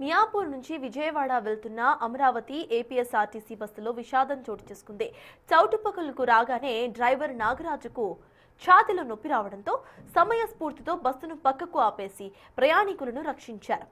మియాపూర్ నుంచి విజయవాడ వెళ్తున్న అమరావతి ఏపీఎస్ఆర్టీసీ బస్సులో విషాదం చోటు చేసుకుంది. చౌటుప్పకులకు రాగానే డ్రైవర్ నాగరాజుకు ఛాతీలో నొప్పి రావడంతో సమయస్ఫూర్తితో బస్సును పక్కకు ఆపేసి ప్రయాణికులను రక్షించారు.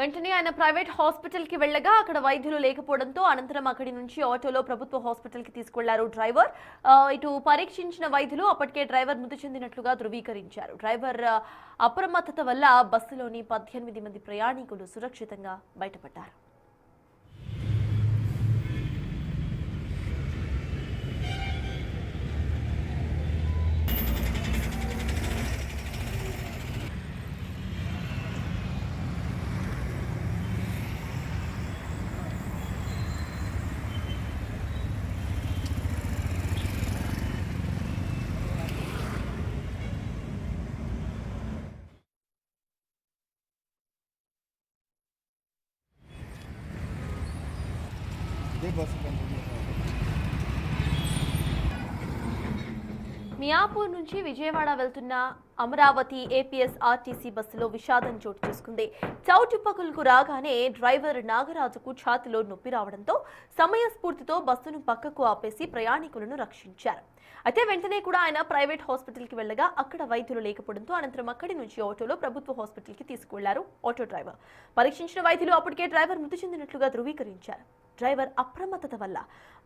వెంటనే ఆయన ప్రైవేట్ హాస్పిటల్ కి వెళ్లగా అక్కడ వైద్యులు లేకపోవడంతో అనంతరం అక్కడి నుంచి ఆటోలో ప్రభుత్వ హాస్పిటల్ కి తీసుకెళ్లారు డ్రైవర్. ఇటు పరీక్షించిన వైద్యులు అప్పటికే డ్రైవర్ మృతి చెందినట్లుగా ధృవీకరించారు. డ్రైవర్ అప్రమత్తత వల్ల బస్సులోని 18 మంది ప్రయాణికులు సురక్షితంగా బయటపడ్డారు. మియాపూర్ నుంచి విజయవాడ వెళ్తున్న అమరావతి ఏపీఎస్ఆర్టీసీ బస్సులో విషాదం చోటు చేసుకుంది. చౌటుప్పకులకు రాగానే డ్రైవర్ నాగరాజుకు ఛాతీలో నొప్పి రావడంతో సమయస్ఫూర్తితో బస్సును పక్కకు ఆపేసి ప్రయాణికులను రక్షించారు. అయితే వెంటనే కూడా ఆయన ప్రైవేట్ హాస్పిటల్కి వెళ్లగా అక్కడ వైద్యులు లేకపోవడంతో అనంతరం అక్కడి నుంచి ఆటోలో ప్రభుత్వ హాస్పిటల్కి తీసుకువెళ్లారు ఆటో డ్రైవర్. పరీక్షించిన వైద్యులు అప్పటికే డ్రైవర్ మృతి చెందినట్లుగా ధృవీకరించారు. డ్రైవర్ అప్రమత్తత వల్ల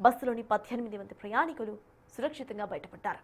బస్సులోని 18 మంది ప్రయాణికులు సురక్షితంగా బయటపడ్డారు.